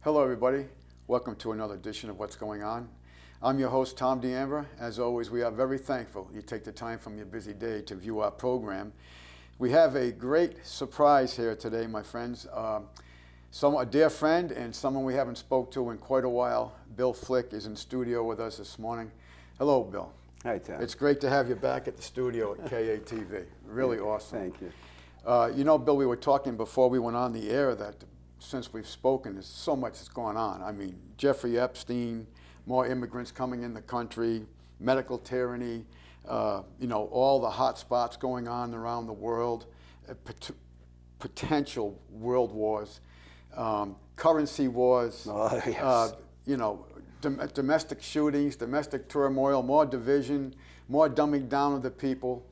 Hello, everybody. Welcome to another edition of What's Going On. I'm your host, Tom D'Ambra. As always, we are very thankful you take the time from your busy day to view our program. We have a great surprise here today, my friends. A dear friend and someone we haven't spoke to in quite a while, Bill Flick, is in studio with us this morning. Hello, Bill. Hi, Tom. It's great to have you back at the studio at KATV. Really awesome. Thank you. Bill, we were talking before we went on the air that since we've spoken, there's so much that's going on. I mean, Jeffrey Epstein, more immigrants coming in the country, medical tyranny, all the hot spots going on around the world, potential world wars, currency wars, yes. Domestic shootings, domestic turmoil, more division, more dumbing down of the people.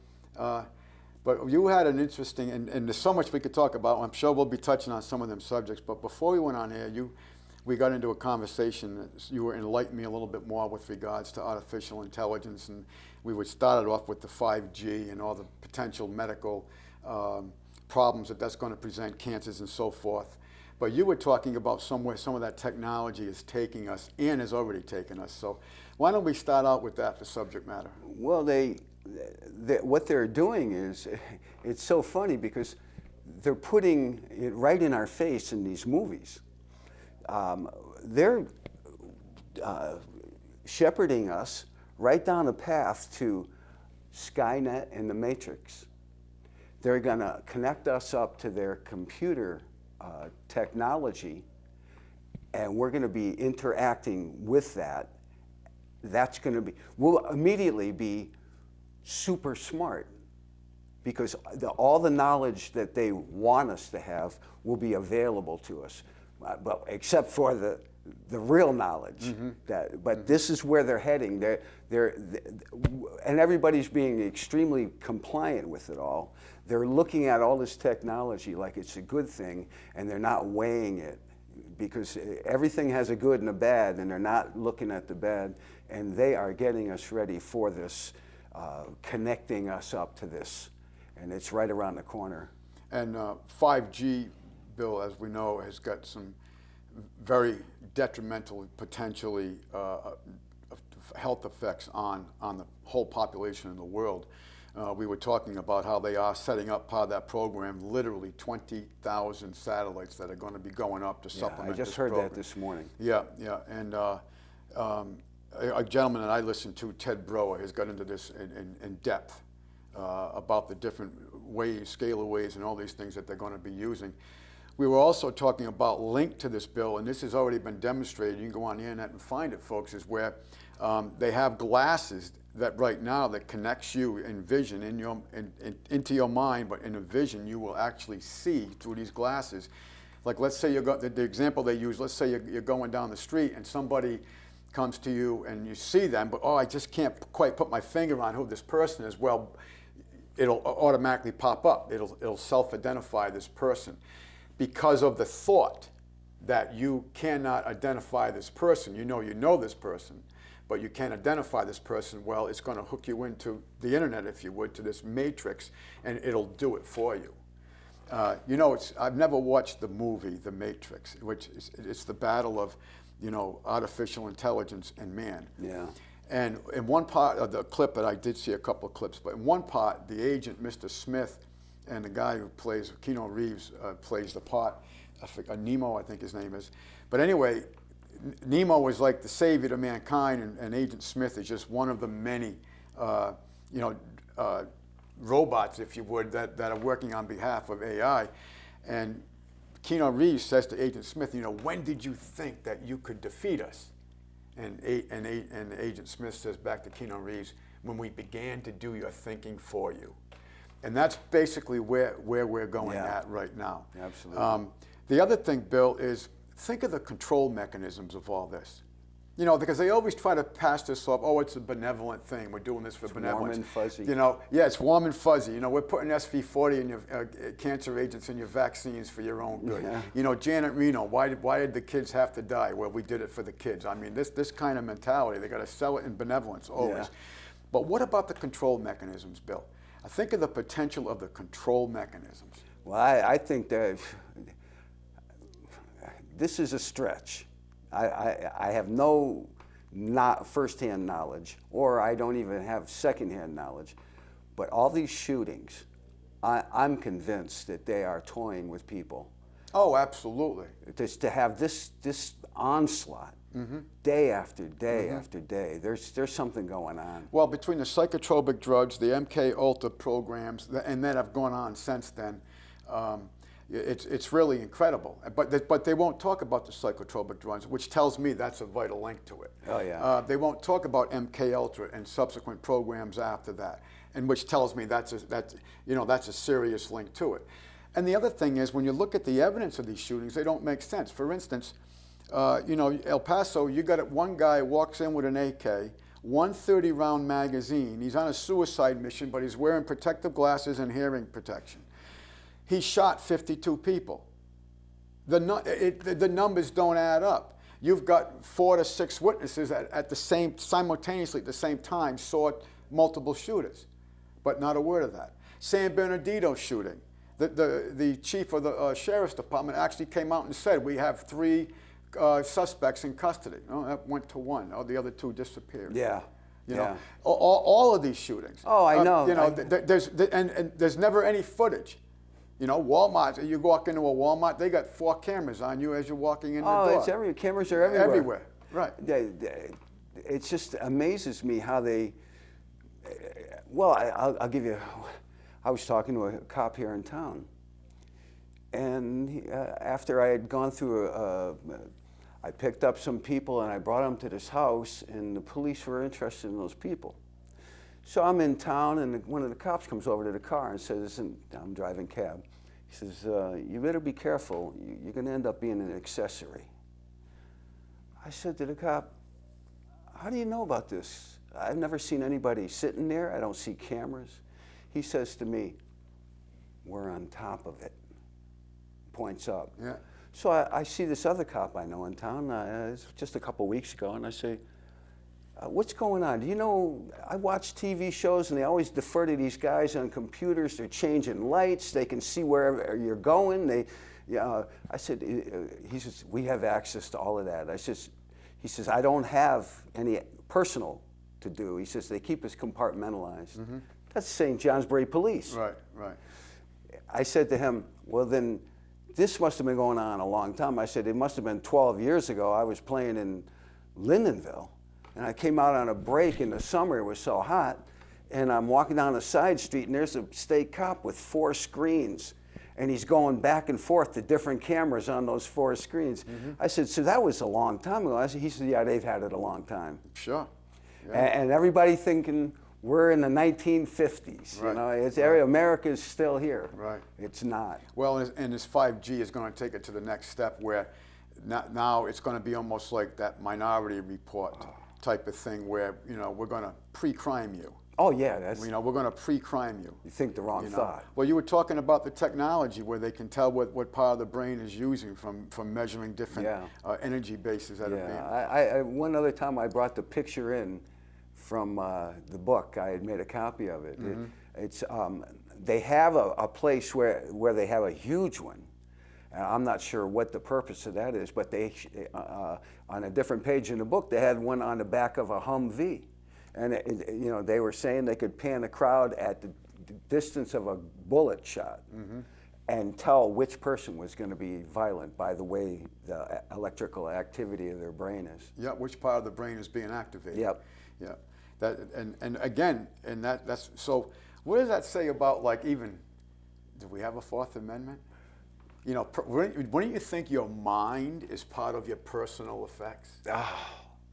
But you had an interesting, and there's so much we could talk about. I'm sure we'll be touching on some of them subjects. But before we went on air, we got into a conversation. You were enlightening me a little bit more with regards to artificial intelligence, and we started off with the 5G and all the potential medical problems that's going to present, cancers and so forth. But you were talking about somewhere some of that technology is taking us and has already taken us. So why don't we start out with that for subject matter? Well, what they're doing is, it's so funny because they're putting it right in our face in these movies. They're shepherding us right down a path to Skynet and the Matrix. They're going to connect us up to their computer technology, and we're going to be interacting with that. We'll immediately be super smart because all the knowledge that they want us to have will be available to us, but except for the real knowledge. Mm-hmm. But this is where they're heading. And everybody's being extremely compliant with it all. They're looking at all this technology like it's a good thing, and they're not weighing it because everything has a good and a bad, and they're not looking at the bad, and they are getting us ready for this, connecting us up to this, and it's right around the corner. And 5G, Bill, as we know, has got some very detrimental, potentially health effects on the whole population in the world. We were talking about how they are setting up part of that program, literally 20,000 satellites that are going to be going up to supplement this program. I just heard that this morning. Yeah. And a gentleman that I listened to, Ted Broer, has got into this in depth about the different ways, scalar and all these things that they're going to be using. We were also talking about linked to this, Bill, and this has already been demonstrated. You can go on the internet and find it, folks, is where they have glasses that right now that connects you in vision into your mind, but in a vision you will actually see through these glasses. Like, let's say the example they use, let's say you're going down the street and somebody comes to you and you see them, but I just can't quite put my finger on who this person is. Well, it'll automatically pop up. It'll self-identify this person because of the thought that you cannot identify this person. You know this person, but you can't identify this person. Well, it's going to hook you into the internet, if you would, to this matrix, and it'll do it for you. I've never watched the movie The Matrix, which it's the battle of, artificial intelligence and man. Yeah. And in one part of the clip, that I did see a couple of clips, but in one part, the agent, Mr. Smith, and the guy who plays, Keanu Reeves, plays the part, Nemo, I think his name is. But anyway, Nemo is like the savior to mankind, and Agent Smith is just one of the many, robots, if you would, that are working on behalf of AI. And Keanu Reeves says to Agent Smith, when did you think that you could defeat us? And Agent Smith says back to Keanu Reeves, when we began to do your thinking for you. And that's basically where we're going at right now. Absolutely. The other thing, Bill, is think of the control mechanisms of all this. Because they always try to pass this off, it's a benevolent thing. We're doing this for benevolence. Warm and fuzzy. It's warm and fuzzy. We're putting SV40 in your cancer agents in your vaccines for your own good. Yeah. Janet Reno, why did the kids have to die? Well, we did it for the kids. I mean, this kind of mentality, they got to sell it in benevolence always. Yeah. But what about the control mechanisms, Bill? I think of the potential of the control mechanisms. Well, I think that this is a stretch. I have no not firsthand knowledge, or I don't even have secondhand knowledge. But all these shootings, I'm convinced that they are toying with people. Oh, absolutely. Just to have this onslaught day after day after day, there's something going on. Well, between the psychotropic drugs, the MK Ultra programs, and that have gone on since then, it's really incredible. But they won't talk about the psychotropic drugs, which tells me that's a vital link to it. Oh, yeah. They won't talk about MK Ultra and subsequent programs after that, and which tells me that's a serious link to it. And the other thing is, when you look at the evidence of these shootings, they don't make sense. For instance, El Paso, you got one guy walks in with an AK, 130-round magazine. He's on a suicide mission, but he's wearing protective glasses and hearing protection. He shot 52 people. The numbers don't add up. You've got 4 to 6 witnesses simultaneously at the same time saw multiple shooters, but not a word of that. San Bernardino shooting. The chief of the sheriff's department actually came out and said, we have 3 suspects in custody. Oh, that went to 1. Oh, the other 2 disappeared. Yeah. You know, all of these shootings. Oh, I know. There's never any footage. You know, Walmart, you walk into a Walmart, they got 4 cameras on you as you're walking in the door. Oh, it's everywhere. Cameras are everywhere. Everywhere, right. It just amazes me how they, well, I'll give you, I was talking to a cop here in town, and after I had gone through I picked up some people and I brought them to this house, and the police were interested in those people. So I'm in town, and one of the cops comes over to the car and says, and I'm driving cab, he says, you better be careful, you're gonna end up being an accessory. I said to the cop, how do you know about this? I've never seen anybody sitting there, I don't see cameras. He says to me, we're on top of it, points up. Yeah. So I see this other cop I know in town, it's just a couple weeks ago, and I say, what's going on? Do you know, I watch TV shows and they always defer to these guys on computers. They're changing lights. They can see wherever you're going. I said, he says, we have access to all of that. He says, I don't have any personal to do. He says, they keep us compartmentalized. That's St. Johnsbury Police. Right, right. I said to him, well then, this must have been going on a long time. I said, it must have been 12 years ago. I was playing in Lindenville. And I came out on a break in the summer, it was so hot, and I'm walking down a side street, and there's a state cop with 4 screens, and he's going back and forth to different cameras on those 4 screens. I said, so that was a long time ago. He said, yeah, they've had it a long time. Sure. Yeah. And everybody thinking we're in the 1950s. Right. You know, it's America's still here. Right. It's not. Well, and this 5G is going to take it to the next step where now it's going to be almost like that Minority Report type of thing where, you know, we're going to pre-crime you. Oh yeah, that's. You know, we're going to pre-crime you. You think the wrong thought. Well, you were talking about the technology where they can tell what part of the brain is using from measuring different energy bases that are being. One other time I brought the picture in from the book. I had made a copy of it. It's they have a place where they have a huge one. I'm not sure what the purpose of that is, but they, on a different page in the book, they had one on the back of a Humvee. And, you know, they were saying they could pan a crowd at the distance of a bullet shot and tell which person was going to be violent by the way the electrical activity of their brain is. Yeah, which part of the brain is being activated. Yep. Yeah. That, and again, that's, so what does that say about, like, even, do we have a 4th Amendment? You know, wouldn't you think your mind is part of your personal effects?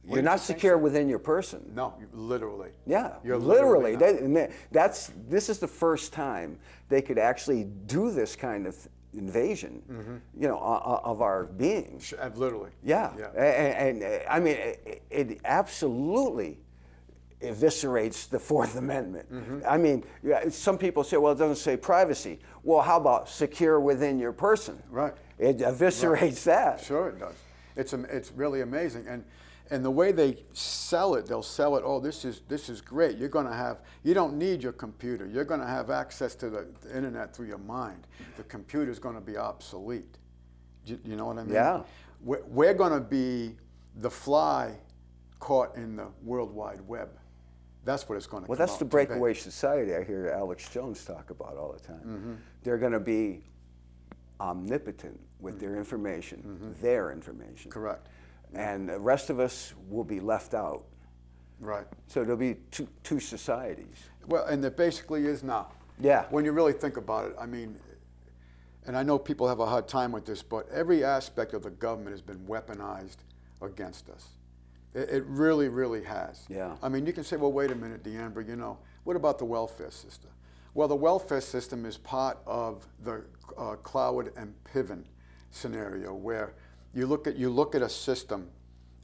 You're not secure within your person. No, literally. Yeah, You're literally. not. This is the first time they could actually do this kind of invasion, you know, of our being. Literally. Yeah, and I mean, it absolutely eviscerates the 4th Amendment. I mean, some people say, well, it doesn't say privacy. Well, how about secure within your person? Right. It eviscerates that. Sure it does. It's really amazing. And the way they sell it, they'll sell it, oh, this is great. You're going to have, you don't need your computer. You're going to have access to the internet through your mind. The computer's going to be obsolete. You know what I mean? Yeah. we're going to be the fly caught in the World Wide Web. That's what it's going to Well, come that's out the to be. breakaway society I hear Alex Jones talk about all the time. They're going to be omnipotent with their information, their information. Correct. And the rest of us will be left out. Right. So there'll be two societies. Well, and there basically is now. Yeah. When you really think about it, I mean, and I know people have a hard time with this, but every aspect of the government has been weaponized against us. It really, really has. Yeah. I mean, you can say, well, wait a minute, Deamber, you know, what about the welfare system? Well, the welfare system is part of the Cloward and Piven scenario, where you look at a system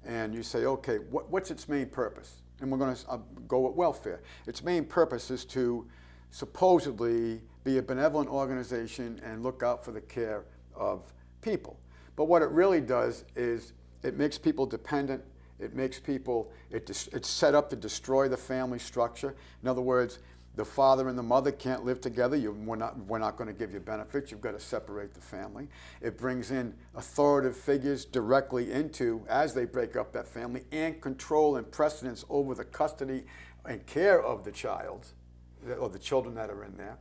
and you say, okay, what's its main purpose? And we're going to go with welfare. Its main purpose is to supposedly be a benevolent organization and look out for the care of people. But what it really does is it makes people dependent. It makes people, it's set up to destroy the family structure. In other words, the father and the mother can't live together. We're not going to give you benefits. You've got to separate the family. It brings in authoritative figures directly into, as they break up that family, and control and precedence over the custody and care of the child, or the children that are in there.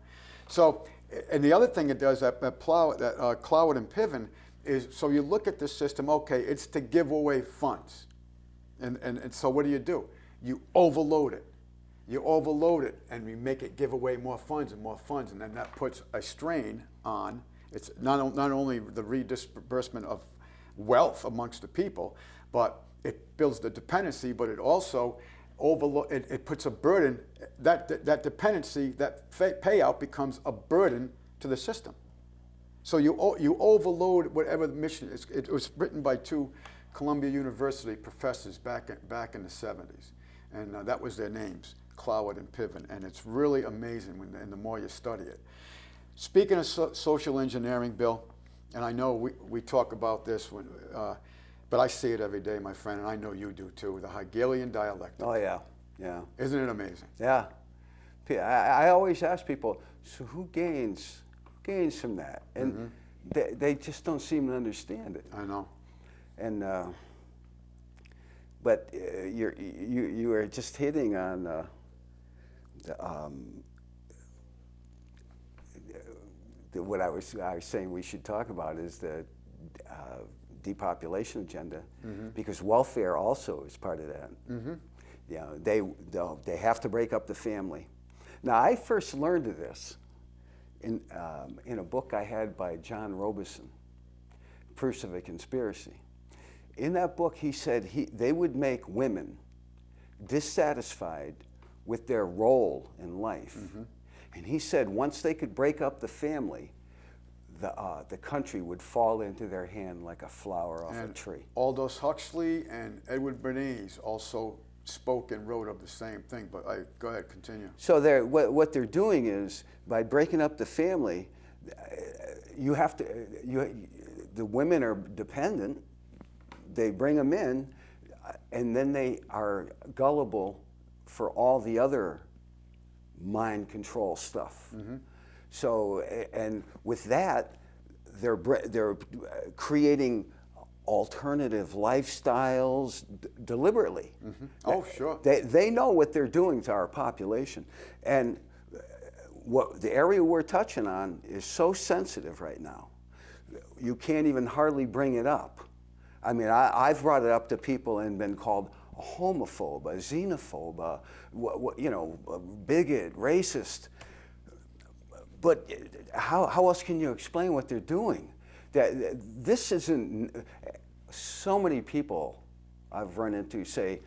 So, and the other thing it does, Cloward and Piven, is so you look at this system, okay, it's to give away funds. And so what do? You overload it. You overload it, and we make it give away more funds, and then that puts a strain on. It's not only the redisbursement of wealth amongst the people, but it builds the dependency. But it also it puts a burden. That dependency, that payout becomes a burden to the system. So you overload whatever the mission is. It was written by two Columbia University professors back in the 70s, and that was their names, Cloward and Piven, and it's really amazing and the more you study it. Speaking of social engineering, Bill, and I know we talk about this, but I see it every day, my friend, and I know you do too, the Hegelian dialectic. Oh, yeah, yeah. Isn't it amazing? Yeah. I always ask people, so who gains from that? And they just don't seem to understand it. I know. And but you are just hitting on what I was saying we should talk about is the depopulation agenda, because welfare also is part of that. You know, they have to break up the family. Now, I first learned of this in a book I had by John Robeson, Proofs of a Conspiracy. In that book, he said they would make women dissatisfied with their role in life. And he said once they could break up the family, the country would fall into their hand like a flower off a tree. Aldous Huxley and Edward Bernays also spoke and wrote of the same thing, but go ahead, continue. So what they're doing is, by breaking up the family, the women are dependent. They bring them in, and then they are gullible for all the other mind control stuff. So, and with that, they're creating alternative lifestyles deliberately. Oh, sure. They know what they're doing to our population, and what the area we're touching on is so sensitive right now. You can't even hardly bring it up. I mean, I've brought it up to people and been called a homophobe, a xenophobe, a bigot, racist. But how else can you explain what they're doing? This isn't. So many people I've run into say,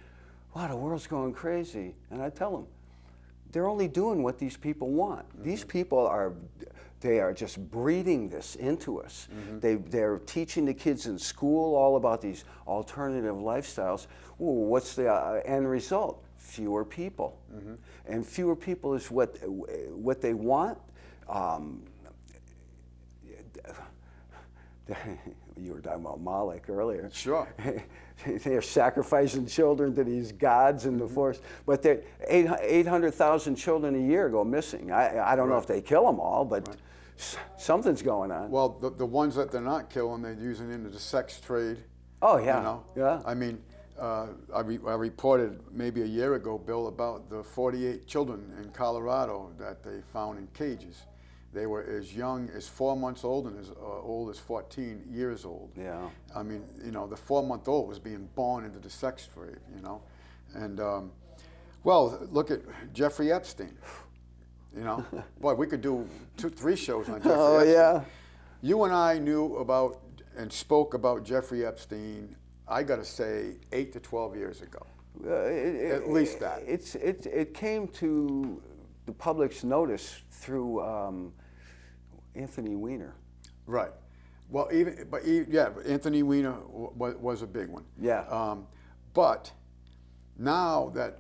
"Wow, the world's going crazy," and I tell them, they're only doing what these people want. These people are just breeding this into us. They're teaching the kids in school all about these alternative lifestyles. Ooh, what's the end result? Fewer people. And fewer people is what they want. You were talking about Moloch earlier. Sure. They're sacrificing children to these gods in the forest. But 800,000 children a year go missing. I don't know if they kill them all, but something's going on. Well, the ones that they're not killing, they're using into the sex trade Oh, yeah. You know? Yeah. I mean, I reported maybe a year ago, Bill, about the 48 children in Colorado that they found in cages. They were as young as 4 months old and as old as 14 years old. Yeah. I mean, you know, the 4-month-old was being born into the sex trade, you know. And, well, look at Jeffrey Epstein, you know. Boy, we could do 2-3 shows on Jeffrey Oh, Epstein. yeah. You and I knew about and spoke about Jeffrey Epstein, I got to say, 8 to 12 years ago. At least that. It came to the public's notice through Anthony Weiner. Right. Well, yeah, Anthony Weiner was a big one. Yeah. But now that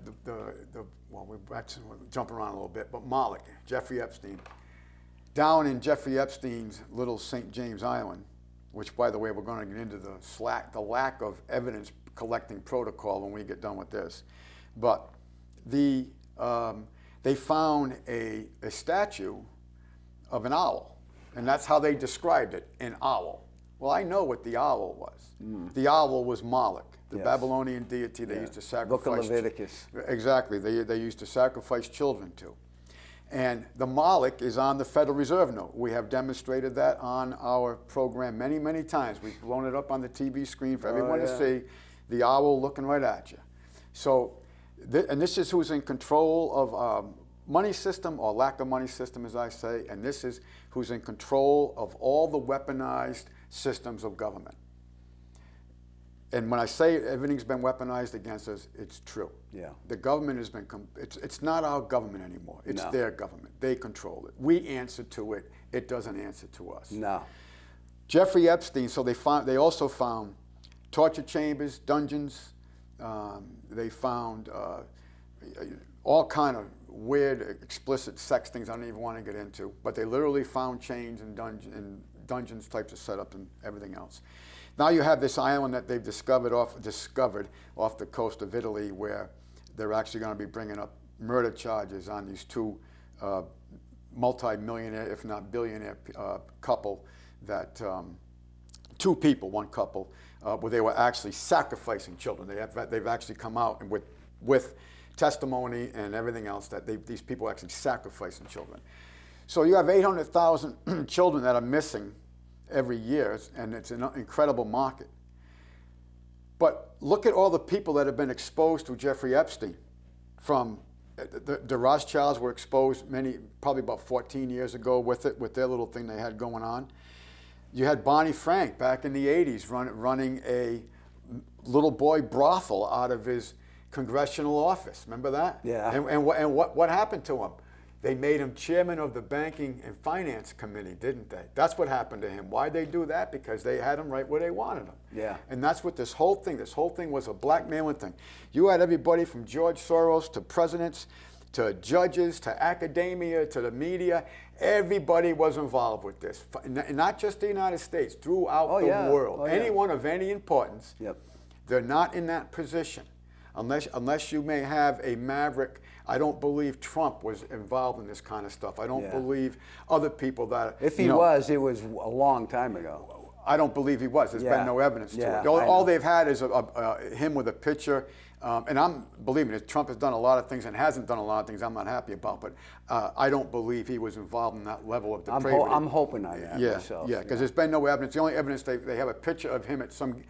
well, we're jumping around a little bit, but Moloch, Jeffrey Epstein, down in Jeffrey Epstein's little St. James Island, which, by the way, we're going to get into the lack of evidence collecting protocol when we get done with this. But they found a statue of an owl, and that's how they described it, an owl. Well, I know what the owl was. The owl was Moloch, the Babylonian deity they used to sacrifice. Book of Leviticus. Exactly, they used to sacrifice children to. And the Moloch is on the Federal Reserve note. We have demonstrated that on our program many, many times. We've blown it up on the TV screen for everyone to see, the owl looking right at you. So, and this is who's in control of money system, or lack of money system, as I say, and this is who's in control of all the weaponized systems of government. And when I say everything's been weaponized against us, it's true. Yeah. The government has been, it's not our government anymore. It's their government. They control it. We answer to it. It doesn't answer to us. No. Jeffrey Epstein, so they also found torture chambers, dungeons. They found all kind of weird, explicit sex things I don't even want to get into. But they literally found chains and dungeons types of setup and everything else. Now you have this island that they've discovered off the coast of Italy, where they're actually going to be bringing up murder charges on these two multi-millionaire, if not billionaire couple, that two people, one couple, where they were actually sacrificing children. They've actually come out and with testimony and everything else that these people are actually sacrificing children. So you have 800,000 children that are missing every year, and it's an incredible market. But look at all the people that have been exposed to Jeffrey Epstein. From the Rothschilds were exposed probably about 14 years ago with their little thing they had going on. You had Barney Frank back in the 80s running a little boy brothel out of his congressional office. Remember that? Yeah. And what happened to him? They made him chairman of the Banking and Finance Committee, didn't they? That's what happened to him. Why'd they do that? Because they had him right where they wanted him. Yeah. And that's what this whole thing was, a blackmailing thing. You had everybody from George Soros to presidents, to judges, to academia, to the media. Everybody was involved with this. Not just the United States, throughout the world. Oh, yeah. Anyone of any importance, Yep. they're not in that position. Unless you may have a maverick. I don't believe Trump was involved in this kind of stuff. I don't believe other people that. If he was, it was a long time ago. I don't believe he was. There's been no evidence to it. All they've had is him with a picture. And believe me, Trump has done a lot of things and hasn't done a lot of things I'm not happy about. But I don't believe he was involved in that level of depravity. I'm hoping on that myself. Yeah, because there's been no evidence. The only evidence they have a picture of him at some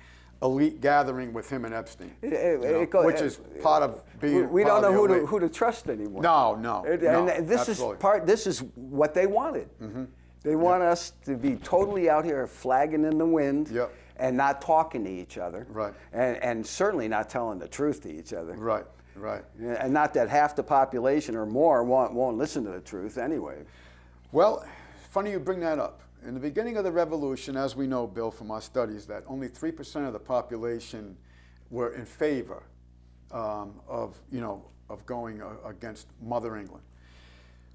elite gathering with him and Epstein, which is part of being. We don't know who to trust anymore. No. And this absolutely. This is what they wanted. Mm-hmm. They want us to be totally out here flagging in the wind, and not talking to each other, right? And certainly not telling the truth to each other, right? And not that half the population or more won't listen to the truth anyway. Well, funny you bring that up. In the beginning of the revolution, as we know, Bill, from our studies, that only 3% of the population were in favor of going against Mother England.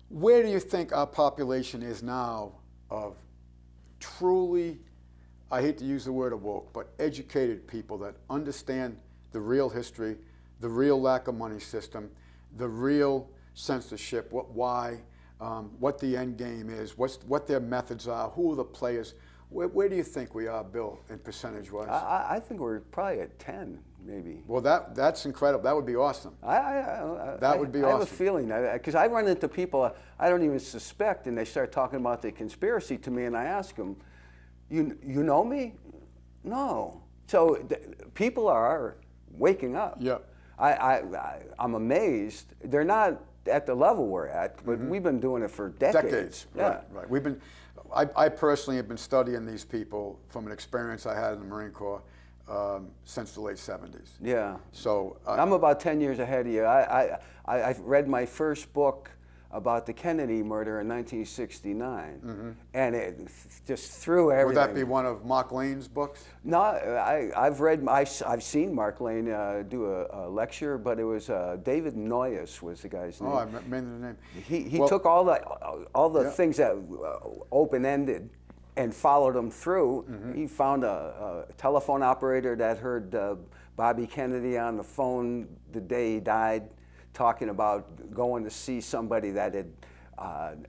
Where do you think our population is now of truly, I hate to use the word awoke, but educated people that understand the real history, the real lack of money system, the real censorship, what the end game is, what their methods are, who are the players? Where do you think we are, Bill, in percentage-wise? I think we're probably at 10, maybe. Well, that's incredible. That would be awesome. That would be I have a awesome. feeling, because I run into people I don't even suspect, and they start talking about the conspiracy to me, and I ask them, you know me? No. So people are waking up. Yeah. I'm amazed. They're not at the level we're at, but we've been doing it for decades. Yeah. Right. We've been. I personally have been studying these people from an experience I had in the Marine Corps since the late 70s. Yeah. So I'm about 10 years ahead of you. I read my first book about the Kennedy murder in 1969, and it just threw everything. Would that be one of Mark Lane's books? No, I've seen Mark Lane do a lecture, but it was David Noyes was the guy's name. Oh, I remember the name. He took all the things that open-ended and followed them through. He found a telephone operator that heard Bobby Kennedy on the phone the day he died, talking about going to see somebody that had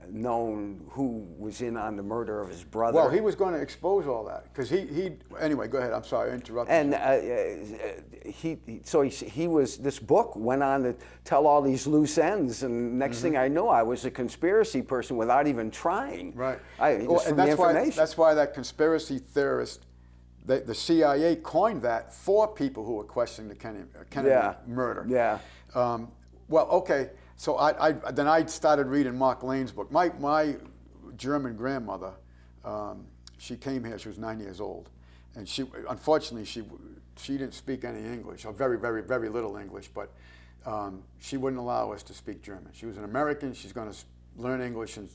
known who was in on the murder of his brother. Well, he was going to expose all that because he. Anyway, go ahead. I'm sorry, I interrupted. And he was. This book went on to tell all these loose ends, and next thing I know, I was a conspiracy person without even trying. Right. Just from the information. That's why that conspiracy theorist. The CIA coined that for people who were questioning the Kennedy murder. Yeah. Well, okay. So then I started reading Mark Lane's book. My German grandmother, she came here. She was 9 years old, and unfortunately she didn't speak any English, or very, very, very little English. But she wouldn't allow us to speak German. She was an American. She's going to learn English, and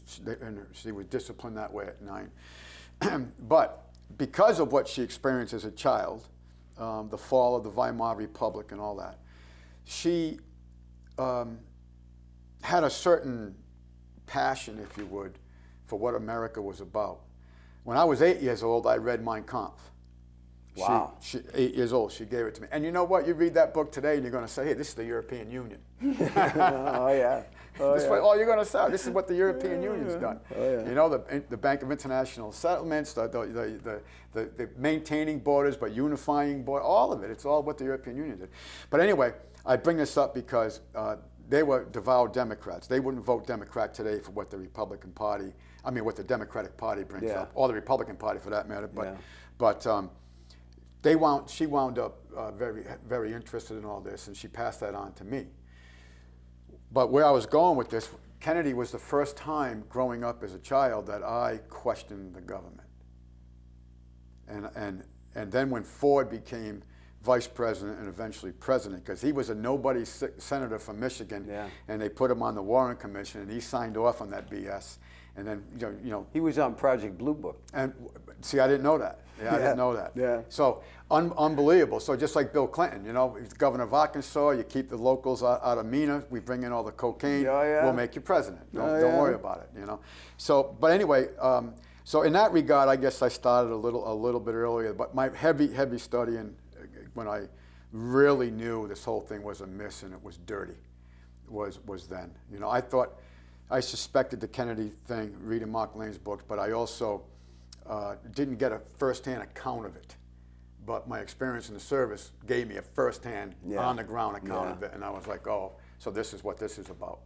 she was disciplined that way at 9. But because of what she experienced as a child, the fall of the Weimar Republic and all that, she had a certain passion, if you would, for what America was about. When I was 8 years old, I read Mein Kampf. Wow. She 8 years old, she gave it to me. And you know what? You read that book today and you're going to say, hey, this is the European Union. Oh, yeah. This is what you're going to say. This is what the European Union's done. Oh, yeah. You know, the Bank of International Settlements, the maintaining borders but unifying borders, all of it. It's all what the European Union did. But anyway, I bring this up because they were devout Democrats. They wouldn't vote Democrat today for what the Republican Party, what the Democratic Party brings up, or the Republican Party for that matter. But she wound up very, very interested in all this, and she passed that on to me. But where I was going with this, Kennedy was the first time growing up as a child that I questioned the government. And then when Ford became vice president and eventually president, because he was a nobody senator from Michigan, and they put him on the Warren Commission, and he signed off on that BS. And then, he was on Project Blue Book. And see, I didn't know that. I didn't know that. Yeah. So unbelievable. So just like Bill Clinton, he's governor of Arkansas. You keep the locals out of MENA. We bring in all the cocaine. We'll make you president. Don't worry about it. So, but anyway, so in that regard, I guess I started a little bit earlier. But my heavy studying, when I really knew this whole thing was a miss and it was dirty, was then. I suspected the Kennedy thing reading Mark Lane's books, but I also didn't get a firsthand account of it. But my experience in the service gave me a firsthand, on-the-ground account of it, and I was like, oh, so this is what this is about.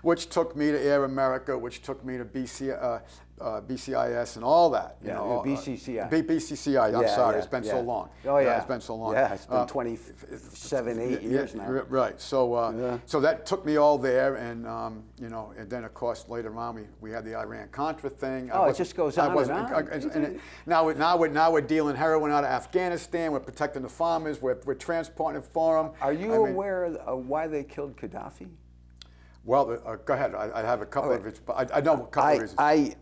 Which took me to Air America, which took me to BCIS and all that. BCCI. BCCI, I'm sorry, it's been so long. Oh, yeah. It's been so long. Yeah, it's been 27, 8 years now. Right, so so that took me all there, and and then of course later on we had the Iran-Contra thing. Oh, it just goes on and on. Now we're dealing heroin out of Afghanistan, we're protecting the farmers, we're transporting it for them. Are you aware of why they killed Gaddafi? Well, go ahead, I have a couple of it, but I know a couple of reasons.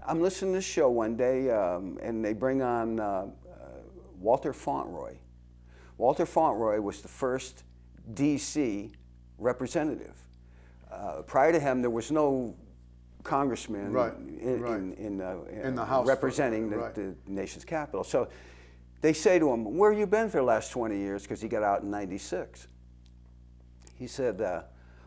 I'm listening to this show one day, and they bring on Walter Fauntleroy. Walter Fauntleroy was the first D.C. representative. Prior to him, there was no congressman in the House representing the nation's capital. So they say to him, "Where have you been for the last 20 years?" Because he got out in '96. He said,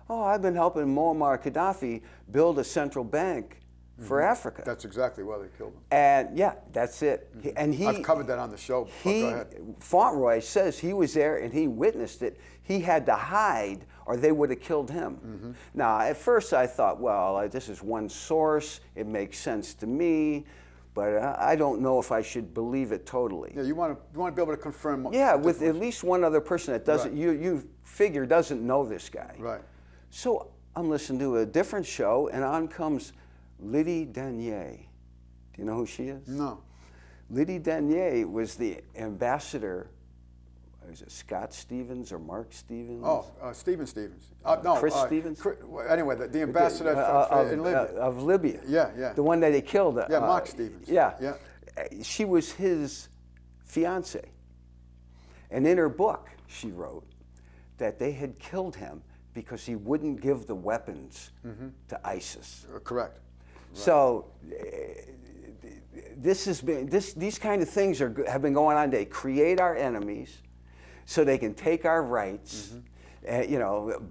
"Oh, I've been helping Muammar Gaddafi build a central bank for Africa. That's exactly why they killed him. And yeah, that's it. I've covered that on the show. Go ahead. Fauntleroy says he was there and he witnessed it. He had to hide or they would have killed him. Now, at first I thought, well, this is one source. It makes sense to me, but I don't know if I should believe it totally. Yeah, you want to be able to confirm. Yeah, with at least one other person that doesn't, you figure doesn't know this guy. Right. So I'm listening to a different show and on comes Liddy Denier. Do you know who she is? No. Liddy Denier was the ambassador. Is it Scott Stevens or Mark Stevens? Oh, Stephen Stevens. No, Chris Stevens? Anyway, the ambassador in Libya. Of Libya. Yeah, yeah. The one that they killed. Yeah, Mark Stevens. Yeah. Yeah. She was his fiance. And in her book, she wrote that they had killed him because he wouldn't give the weapons to ISIS. Correct. Right. So this has been these kind of things have been going on. They create our enemies so they can take our rights,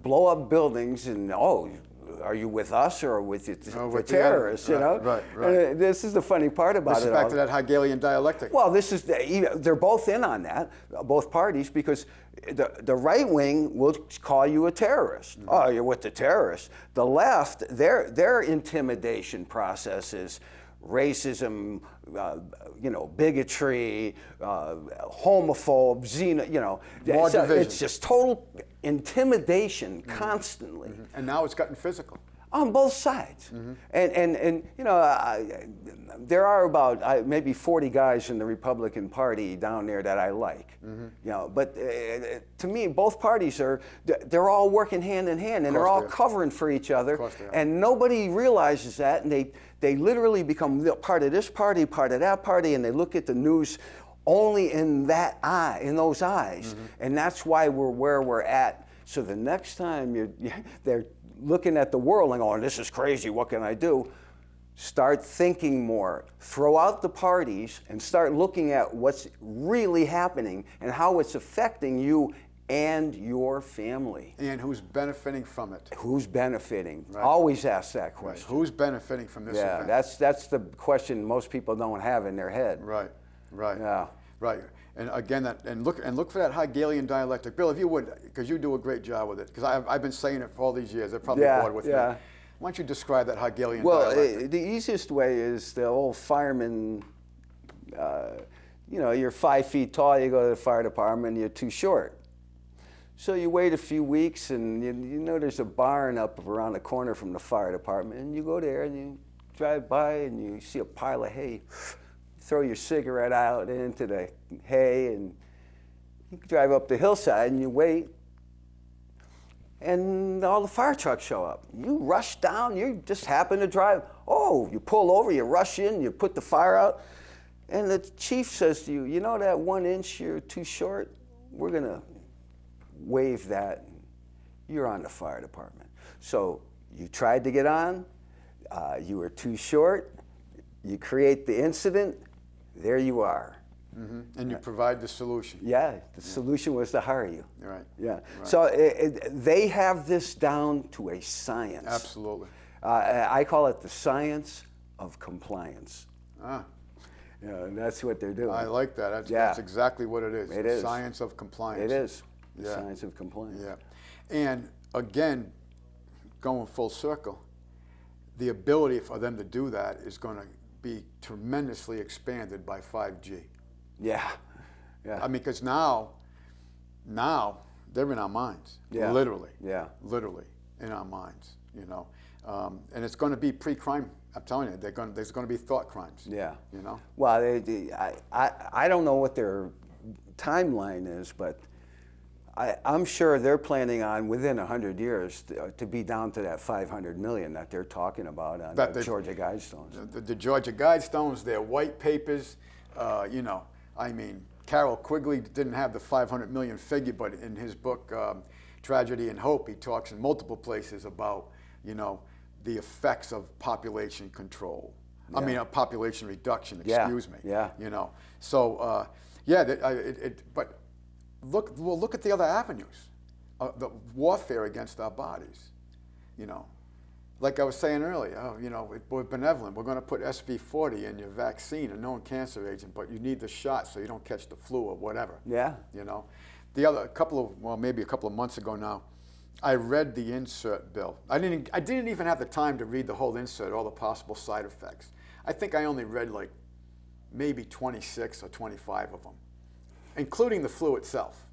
blow up buildings, and are you with us or with the terrorists? Right. And this is the funny part about this is it. Back to that Hegelian dialectic. Well, this is they're both in on that, both parties, because the right wing will call you a terrorist. Oh, you're with the terrorists. The left, their intimidation process is racism, bigotry, homophobe, More division. It's just total intimidation constantly. And now it's gotten physical. On both sides. And there are about maybe 40 guys in the Republican Party down there that I like. But to me, both parties they're all working hand in hand, and they're all covering for each other. And nobody realizes that, and they literally become part of this party, part of that party, and they look at the news only in those eyes. And that's why we're where we're at. So the next time they're looking at the world and going, this is crazy, what can I do? Start thinking more. Throw out the parties and start looking at what's really happening and how it's affecting you and your family. And who's benefiting from it. Who's benefiting? Right. Always ask that question. Right. Who's benefiting from this event? That's the question most people don't have in their head. Right. Yeah. Right. And again, look for that Hegelian dialectic. Bill, if you would, because you do a great job with it, because I've been saying it for all these years. They're probably bored with me. Why don't you describe that Hegelian dialectic? Well, the easiest way is the old fireman, you're 5 feet tall, you go to the fire department, you're too short. So you wait a few weeks and you know there's a barn up around the corner from the fire department, and you go there and you drive by and you see a pile of hay. Throw your cigarette out into the hay, and you drive up the hillside and you wait, and all the fire trucks show up. You rush down, you just happen to drive. Oh, you pull over, you rush in, you put the fire out, and the chief says to you, you know that 1 inch you're too short? We're going to waive that. You're on the fire department. So you tried to get on, you were too short, you create the incident, there you are. And you provide the solution. Yeah, the solution was to hire you. Right. Yeah. Right. So they have this down to a science. Absolutely. I call it the science of compliance. Ah. And that's what they're doing. I like that. That's exactly what it is. It the is. Science of compliance. It is. The science of compliance. Yeah. And again, going full circle, the ability for them to do that is going to be tremendously expanded by 5G. Yeah. I mean, because now they're in our minds. Yeah. Literally. Yeah. Literally in our minds. And it's going to be pre-crime. I'm telling you, there's going to be thought crimes. Yeah. Well, I don't know what their timeline is, but I'm sure they're planning on within 100 years to be down to that 500 million that they're talking about on the Georgia Guidestones. The Georgia Guidestones, their white papers, I mean, Carroll Quigley didn't have the 500 million figure, but in his book, Tragedy and Hope, he talks in multiple places about, the effects of population control. Yeah. I mean, population reduction, excuse me. Yeah. So, but look at the other avenues, the warfare against our bodies. like I was saying earlier, we're benevolent. We're going to put SV40 in your vaccine, a known cancer agent, but you need the shot so you don't catch the flu or whatever. Yeah. Maybe a couple of months ago now, I read the insert bill. I didn't even have the time to read the whole insert, all the possible side effects. I think I only read like maybe 26 or 25 of them, including the flu itself.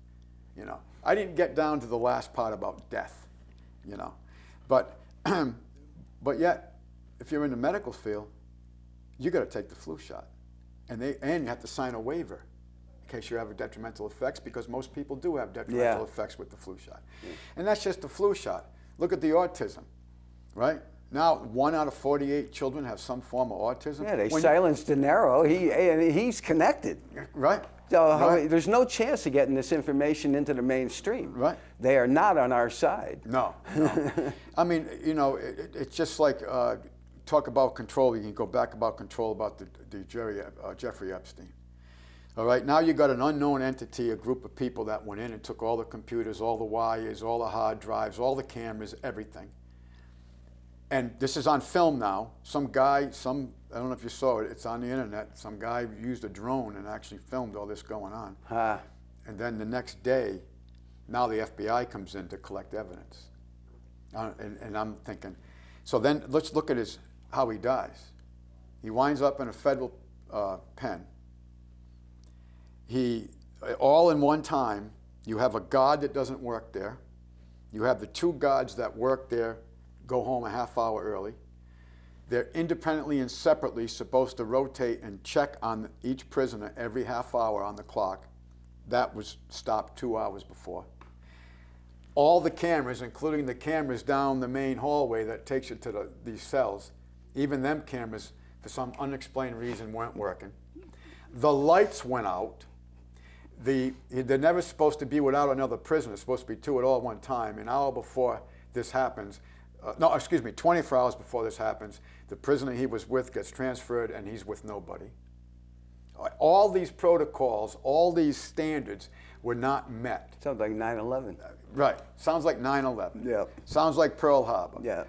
I didn't get down to the last part about death. But but yet, if you're in the medical field, you got to take the flu shot, and you have to sign a waiver in case you have detrimental effects, because most people do have detrimental effects with the flu shot. And that's just the flu shot. Look at the autism, right? Now, 1 out of 48 children have some form of autism. Yeah, they silenced De Niro. He's connected. Right. So there's no chance of getting this information into the mainstream. Right. They are not on our side. No. I mean, it's just like talk about control. You can go back about control about the Jeffrey Epstein. All right, now you got an unknown entity, a group of people that went in and took all the computers, all the wires, all the hard drives, all the cameras, everything. And this is on film now. Some guy, I don't know if you saw it, it's on the internet. Some guy used a drone and actually filmed all this going on. And then the next day, now the FBI comes in to collect evidence. And I'm thinking, so then let's look at how he dies. He winds up in a federal pen. All in one time, you have a guard that doesn't work there. You have the 2 guards that work there go home a half hour early. They're independently and separately supposed to rotate and check on each prisoner every half hour on the clock. That was stopped 2 hours before. All the cameras, including the cameras down the main hallway that takes you to these cells, even them cameras, for some unexplained reason, weren't working. The lights went out. They're never supposed to be without another prisoner. It's supposed to be 2 at all at one time. An hour before this happens, 24 hours before this happens, the prisoner he was with gets transferred and he's with nobody. All these protocols, all these standards were not met. Sounds like 9/11. Right. Sounds like 9/11. Yeah. Sounds like Pearl Harbor. Yeah.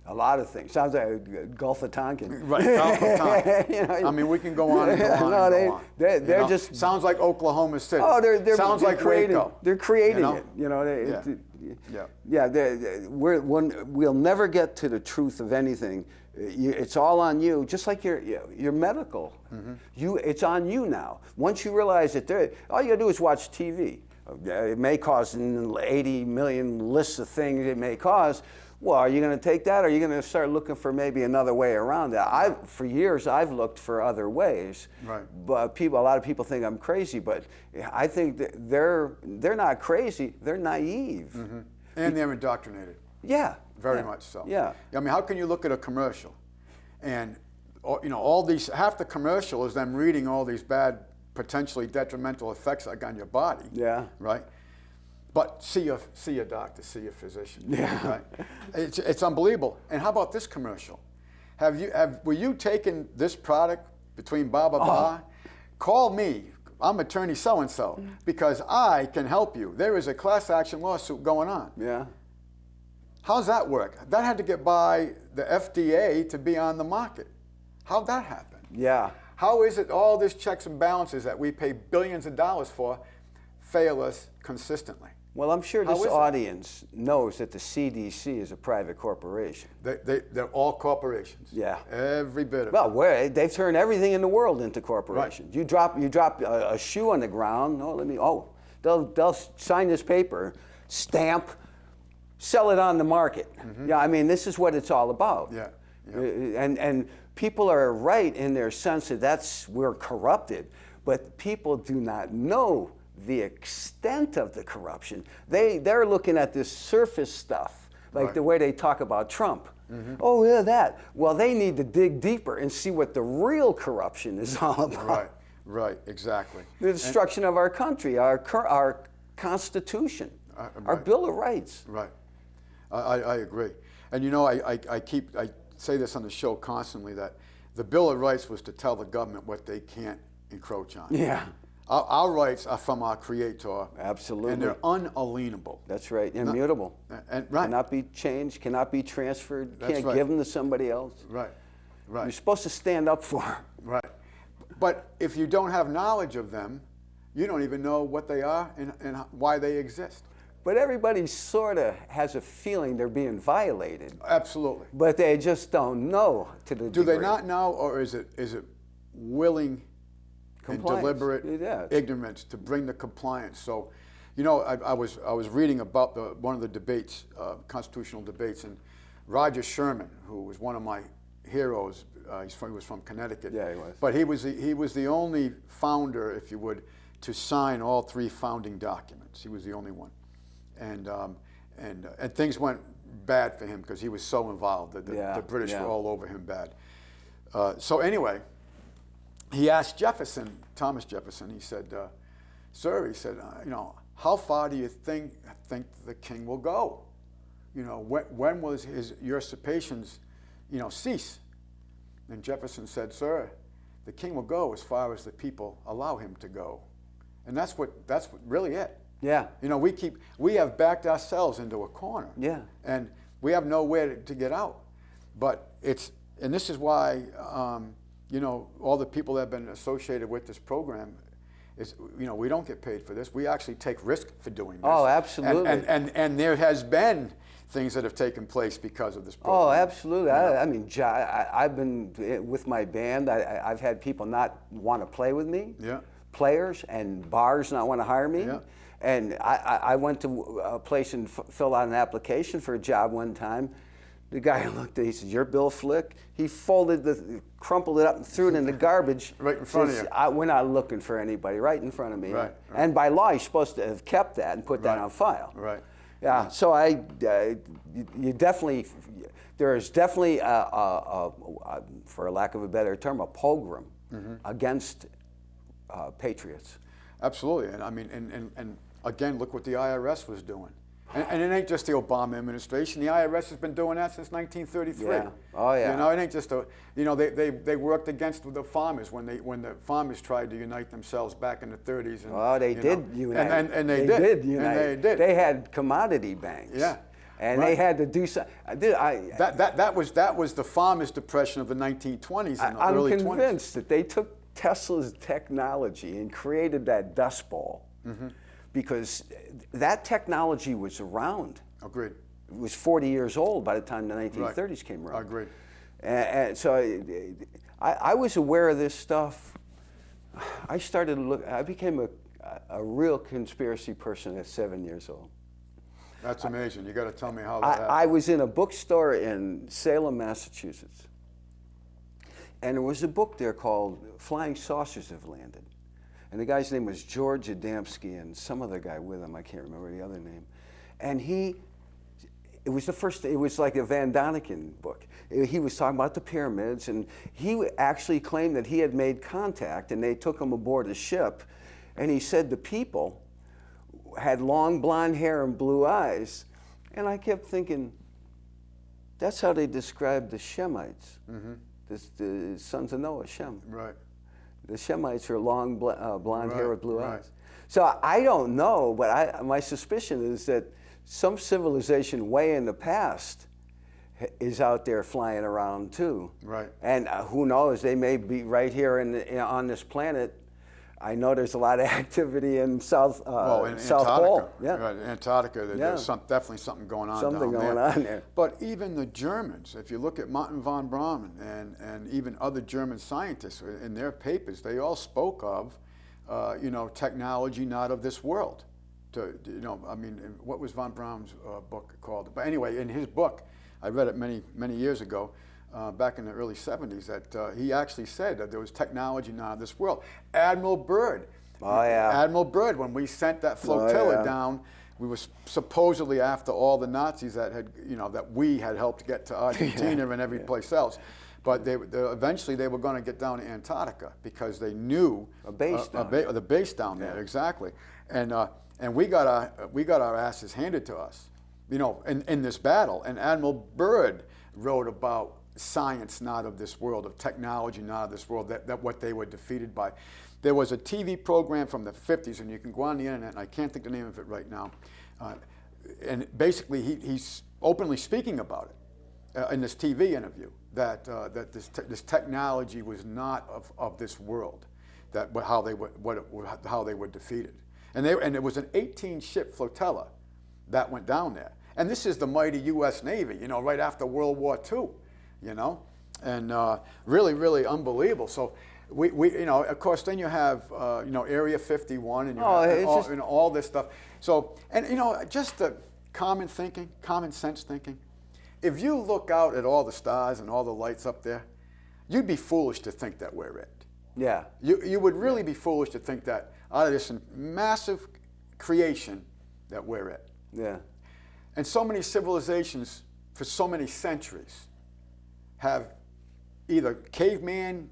A lot of things. Sounds like Gulf of Tonkin. Right, Gulf of Tonkin. I mean, we can go on and go on and go on. They're just... Sounds like Oklahoma City. Oh, they're sounds like Waco. They're creating it. We'll never get to the truth of anything. It's all on you, just like your medical. Mm-hmm. It's on you now. Once you realize that all you gotta do is watch TV. It may cause 80 million lists of things it may cause. Well, are you going to take that, or are you going to start looking for maybe another way around that? For years, I've looked for other ways. Right. But a lot of people think I'm crazy, but I think that they're not crazy. They're naive. Mm-hmm. And they're indoctrinated. Yeah. Very much so. Yeah. I mean, how can you look at a commercial, and all these, half the commercial is them reading all these bad, potentially detrimental effects like on your body. Yeah. Right. But see your doctor, see your physician. Yeah. Right? It's unbelievable. And how about this commercial? Were you taking this product between blah blah blah? Call me. I'm attorney so and so because I can help you. There is a class action lawsuit going on. Yeah. How's that work? That had to get by the FDA to be on the market. How'd that happen? Yeah. How is it all these checks and balances that we pay billions of dollars for fail us consistently? Well, I'm sure this audience knows that the CDC is a private corporation. They're all corporations. Yeah. Every bit of it. Well, they've turned everything in the world into corporations. Right. You drop a shoe on the ground. They'll sign this paper, stamp, sell it on the market. Mm-hmm. Yeah, I mean, this is what it's all about. Yeah. And people are right in their sense that we're corrupted, but people do not know the extent of the corruption. They're looking at this surface stuff, like the way they talk about Trump. Mm-hmm. Oh, yeah, that. Well, they need to dig deeper and see what the real corruption is all about. Right, exactly. The destruction of our country, our Constitution, our Bill of Rights. Right, I agree. And I say this on the show constantly, that the Bill of Rights was to tell the government what they can't encroach on. Yeah. Our rights are from our Creator. Absolutely. And they're unalienable. That's right. Immutable. And right. Cannot be changed, cannot be transferred, That's can't right. give them to somebody else. Right. Right. You're supposed to stand up for them. Right. But if you don't have knowledge of them, you don't even know what they are and why they exist. But everybody sort of has a feeling they're being violated. Absolutely. But they just don't know to the Do degree. they not know, or is it willing and Compliance. deliberate Yeah. ignorance to bring the compliance? So, you know, I was reading about one of the debates, constitutional debates, and Roger Sherman, who was one of my heroes, he was from Connecticut. Yeah, he was. But he was the only founder, if you would, to sign all 3 founding documents. He was the only one, and things went bad for him because he was so involved. The British were all over him bad. So anyway, he asked Thomas Jefferson. He said, "Sir," he said, "you know, how far do you think the king will go? You know, when will his usurpations, you know, cease?" And Jefferson said, "Sir, the king will go as far as the people allow him to go," and that's really it. Yeah. You know, we have backed ourselves into a corner. Yeah. And we have nowhere to get out. But and this is why, you know, all the people that have been associated with this program, you know, we don't get paid for this. We actually take risk for doing this. Oh, absolutely. And there has been things that have taken place because of this program. Oh, absolutely. You know? I mean, I've been with my band. I've had people not want to play with me. Yeah. Players and bars not want to hire me. Yeah. And I went to a place and filled out an application for a job one time. The guy looked at it, he said, "Your bill flick?" He crumpled it up and threw it in the garbage. Right in front of you. We're not looking for anybody, right in front of me. Right. And by law, you're supposed to have kept that and put that on file. Right. Yeah, so you definitely, there is definitely, for lack of a better term, a pogrom against patriots. Absolutely. And I mean, and again, look what the IRS was doing. And it ain't just the Obama administration. The IRS has been doing that since 1933. Yeah. Oh, yeah. You know, it ain't just you know, they worked against the farmers when the farmers tried to unite themselves back in the 30s. And, Oh, they did unite. And they did. unite. And they did. They had commodity banks. Yeah. And Right. they had to do something. That was the farmers' depression of the 1920s and the early 20s. I'm convinced that they took Tesla's technology and created that dust bowl because that technology was around. Agreed. It was 40 years old by the time the 1930s came around. Agreed. And so I was aware of this stuff. I became a real conspiracy person at 7 years old. That's amazing. You got to tell me how that happened. I was in a bookstore in Salem, Massachusetts. And there was a book there called Flying Saucers Have Landed. And the guy's name was George Adamski and some other guy with him, I can't remember the other name. And it was like a Van Doniken book. He was talking about the pyramids, and he actually claimed that he had made contact, and they took him aboard a ship. And he said the people had long blonde hair and blue eyes. And I kept thinking, that's how they described the Shemites, the sons of Noah, Shem. Right. The Shemites are long blonde hair with blue right. eyes. So I don't know, but my suspicion is that some civilization way in the past is out there flying around too. Right. And who knows, they may be right here on this planet. I know there's a lot of activity in South Pole. Yeah. Right, Antarctica, there's definitely something going on Something down going on there. But even the Germans, if you look at Martin von Braun and even other German scientists in their papers, they all spoke of, you know, technology not of this world. You know, I mean, what was von Braun's book called? But anyway, in his book, I read it many years ago, back in the early 70s, that he actually said that there was technology not of this world. Admiral Byrd. Oh, yeah. Admiral Byrd, when we sent that flotilla down, we were supposedly after all the Nazis that had, you know, that we had helped get to Argentina and every place else. But eventually they were going to get down to Antarctica because they knew the base down there, exactly. And we got our asses handed to us, you know, in this battle. And Admiral Byrd wrote about science not of this world, of technology not of this world, that what they were defeated by. There was a TV program from the 50s, and you can go on the internet, and I can't think the name of it right now. And basically, he's openly speaking about it in this TV interview, that this technology was not of this world, that how they were defeated. And it was an 18-ship flotilla that went down there. And this is the mighty U.S. Navy, you know, right after World War II, you know, and really, really unbelievable. So we you know, of course, then you have, you know, Area 51 and all this stuff. So, and, you know, just the common sense thinking. If you look out at all the stars and all the lights up there, you'd be foolish to think that we're it. Yeah. You would really be foolish to think that out of this massive creation that we're it. Yeah. And so many civilizations for so many centuries have either caveman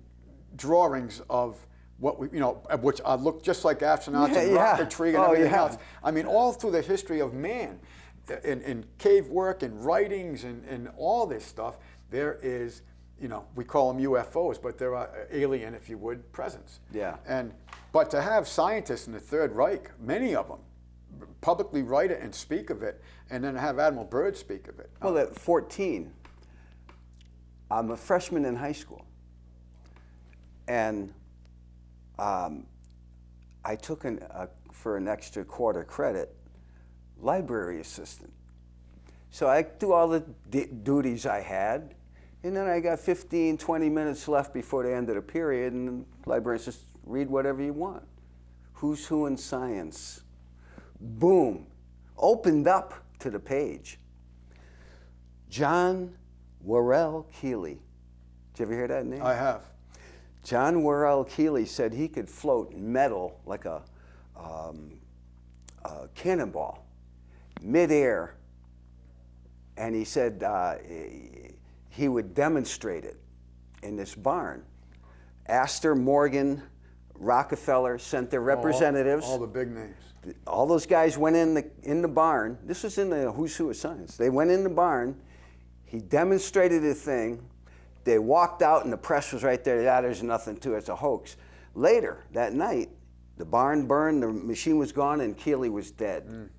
drawings of what we, you know, which look just like astronauts and rocketry and everything else. I mean, all through the history of man, in cave work and writings and all this stuff, there is, you know, we call them UFOs, but there are alien, if you would, presence. Yeah. But to have scientists in the Third Reich, many of them, publicly write it and speak of it, and then have Admiral Byrd speak of it. Well, at 14, I'm a freshman in high school, and I took for an extra quarter credit, library assistant. So I do all the duties I had, and then I got 15, 20 minutes left before the end of the period, and the librarian says, read whatever you want. Who's Who in Science. Boom, opened up to the page. John Worrell Keeley. Did you ever hear that name? I have. John Worrell Keeley said he could float metal like a cannonball, midair. And he said he would demonstrate it in this barn. Astor, Morgan, Rockefeller sent their representatives. All the big names. All those guys went in the barn. This was in the Who's Who of Science. They went in the barn. He demonstrated a thing. They walked out, and the press was right there. Yeah, there's nothing to it. It's a hoax. Later that night, the barn burned. The machine was gone, and Keeley was dead.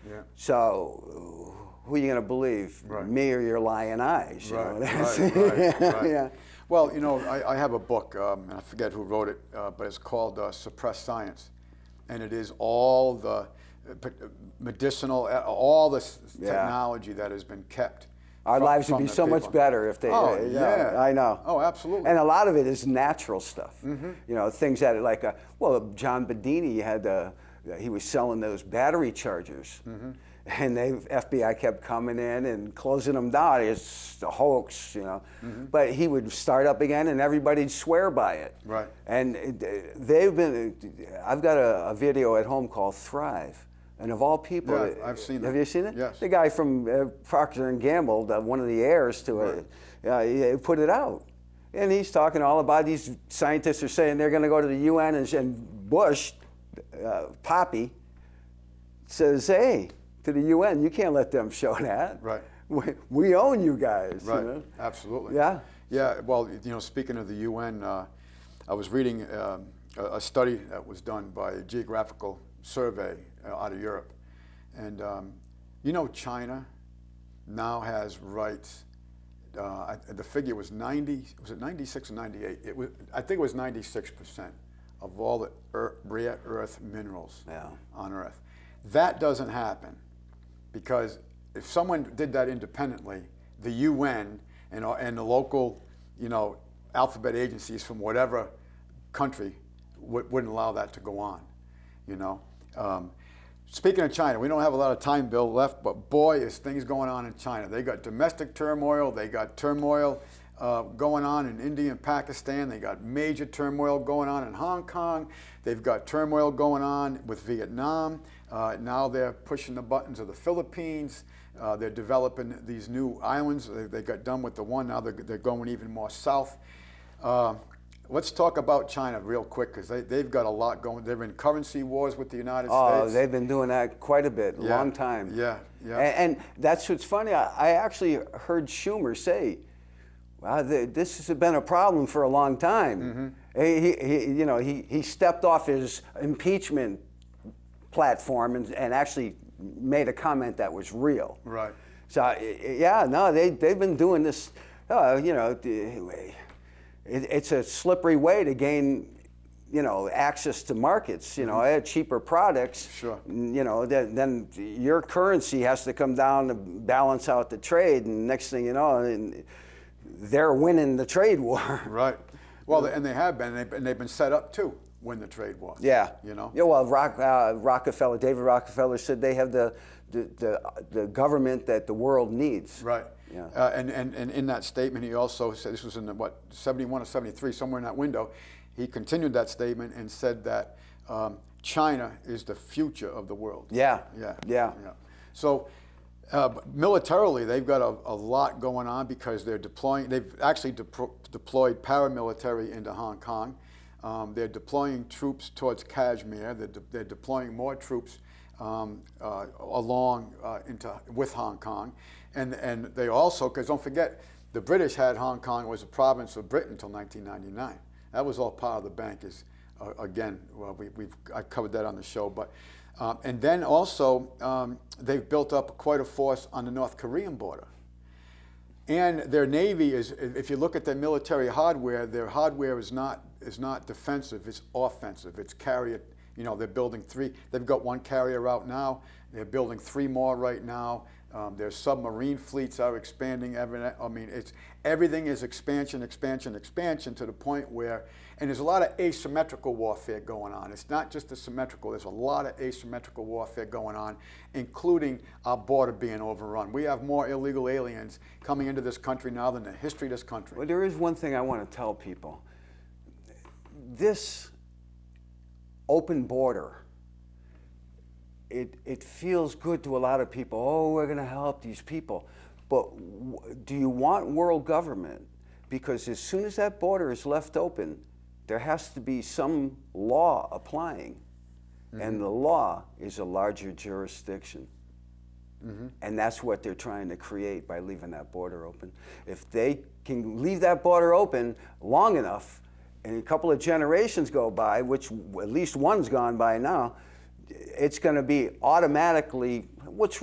Yeah. So, who are you going to believe? Right. Me or your lying eyes? You know? Right. Yeah. Well, you know, I have a book, and I forget who wrote it, but it's called Suppressed Science. And it is all the medicinal, all this technology that has been kept. Our lives would be so much better if they. Oh, yeah. I know. Oh, absolutely. And a lot of it is natural stuff. You know, things that like, John Bedini he was selling those battery chargers. And FBI kept coming in and closing them down. It's a hoax, you know. But he would start up again, and everybody'd swear by it. Right. And I've got a video at home called Thrive. And of all people, yeah, I've seen it. Have you seen it? Yes. The guy from Procter & Gamble, one of the heirs to it, he put it out. And he's talking all about these scientists are saying they're going to go to the UN, and Bush, Poppy, says, hey, to the UN, you can't let them show that. Right. We own you guys. Right. You know? Absolutely. Yeah. Yeah. Well, you know, speaking of the UN, I was reading a study that was done by a geographical survey out of Europe, and you know, China now has rights. The figure was 90. Was it 96 or 98? I think it was 96% of all the rare earth minerals on Earth. That doesn't happen because if someone did that independently, the UN and the local, you know, alphabet agencies from whatever country wouldn't allow that to go on, you know. Speaking of China, we don't have a lot of time, Bill, left, but boy, is things going on in China. They got domestic turmoil. They got turmoil going on in India and Pakistan. They got major turmoil going on in Hong Kong. They've got turmoil going on with Vietnam. Now they're pushing the buttons of the Philippines. They're developing these new islands. They got done with the one. Now they're going even more south. Let's talk about China real quick because they've got a lot going. They're in currency wars with the United States. Oh, they've been doing that quite a bit, long time. Yeah. And that's what's funny. I actually heard Schumer say, Well, this has been a problem for a long time. He stepped off his impeachment platform and actually made a comment that was real. Right. So yeah, no, they've been doing this. It's a slippery way to gain, access to markets. Cheaper products. Sure. Then your currency has to come down to balance out the trade, and next thing you know, they're winning the trade war. Right. Well, and they have been, and they've been set up to win the trade war. Yeah. Yeah. Well, Rockefeller, David Rockefeller said they have the government that the world needs. Right. Yeah. And in that statement, he also said, this was in the, 71 or 73, somewhere in that window, he continued that statement and said that China is the future of the world. Yeah. Yeah. Yeah. Yeah. So militarily, they've got a lot going on because they've actually deployed paramilitary into Hong Kong. They're deploying troops towards Kashmir. They're deploying more troops with Hong Kong. And they also, because don't forget, the British had Hong Kong was a province of Britain until 1999. That was all part of the bank. I covered that on the show. But and then also they've built up quite a force on the North Korean border. And their Navy is, if you look at their military hardware, their hardware is not defensive, it's offensive. It's carrier, they're building 3, they've got 1 carrier out now, they're building 3 more right now. Their submarine fleets are expanding. Everything is expansion to the point where, and there's a lot of asymmetrical warfare going on. It's not just the symmetrical, there's a lot of asymmetrical warfare going on, including our border being overrun. We have more illegal aliens coming into this country now than the history of this country. Well, there is one thing I want to tell people. This open border, it feels good to a lot of people. Oh, we're going to help these people. But do you want world government? Because as soon as that border is left open, there has to be some law applying. Mm-hmm. And the law is a larger jurisdiction. Mm-hmm. And that's what they're trying to create by leaving that border open. If they can leave that border open long enough, and a couple of generations go by, which at least one's gone by now, it's going to be automatically, what's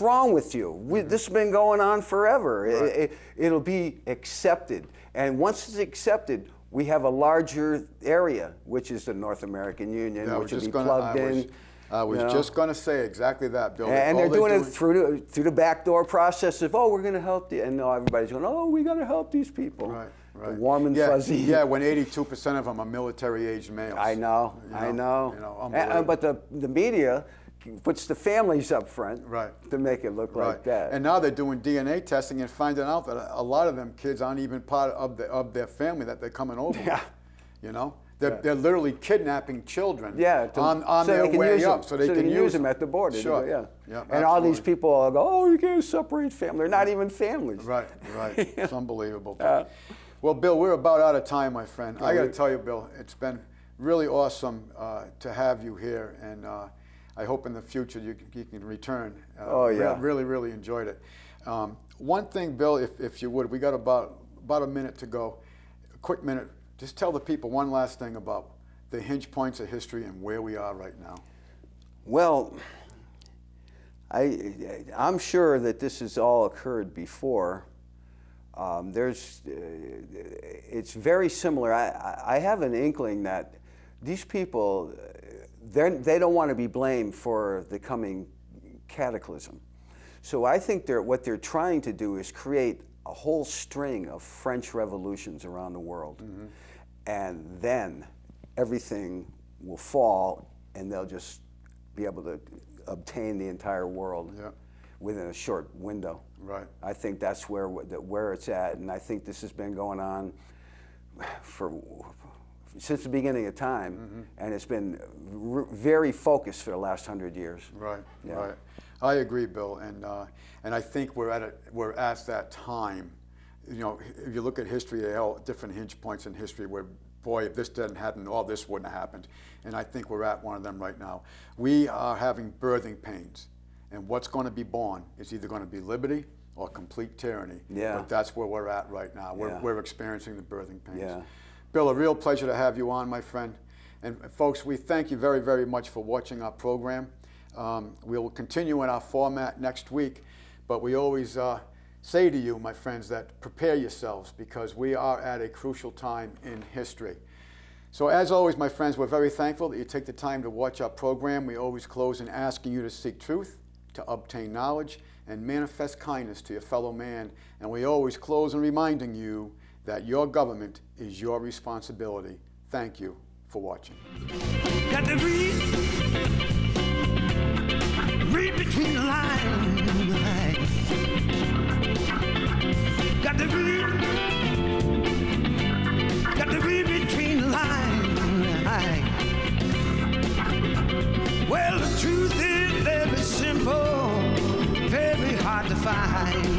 wrong with you? This has been going on forever. Right. It'll be accepted. And once it's accepted, we have a larger area, which is the North American Union, which will be plugged in. I was just going to say exactly that, Bill. And they're doing it through the backdoor process of, we're going to help you. And everybody's going, we got to help these people. Right. Right. The warm and fuzzy. Yeah, when 82% of them are military-aged males. I know. But the media puts the families up front to make it look like that. And now they're doing DNA testing and finding out that a lot of them kids aren't even part of their family that they're coming over with. They're literally kidnapping children on their way up so they can use them at the border. Sure. Yeah, and absolutely. all these people go, you can't separate family. They're not even families. Right. It's unbelievable. Well, Bill, we're about out of time, my friend. I got to tell you, Bill, it's been really awesome to have you here, and I hope in the future you can return. Really, really enjoyed it. One thing, Bill, if you would, we got about a minute to go. A quick minute. Just tell the people one last thing about the hinge points of history and where we are right now. Well, I'm sure that this has all occurred before. It's very similar. I have an inkling that these people, they don't want to be blamed for the coming cataclysm. So I think what they're trying to do is create a whole string of French revolutions around the world. Mm-hmm. And then everything will fall and they'll just be able to obtain the entire world within a short window. Right. I think that's where it's at, and I think this has been going on since the beginning of time, and it's been very focused for the last 100 years. Right. I agree, Bill, and I think we're at that time. If you look at history, there are different hinge points in history where, boy, if this didn't happen, all this wouldn't have happened. And I think we're at one of them right now. We are having birthing pains. And what's going to be born is either going to be liberty or complete tyranny. Yeah. But that's where we're at right now. Yeah. We're experiencing the birthing pains. Yeah. Bill, a real pleasure to have you on, my friend. And folks, we thank you very, very much for watching our program. We will continue in our format next week, but we always say to you, my friends, that prepare yourselves, because we are at a crucial time in history. So as always, my friends, we're very thankful that you take the time to watch our program. We always close in asking you to seek truth, to obtain knowledge, and manifest kindness to your fellow man. And we always close in reminding you that your government is your responsibility. Thank you for watching. Got to read between the lines. Got to read between the lines. Well, the truth is very simple, very hard to find.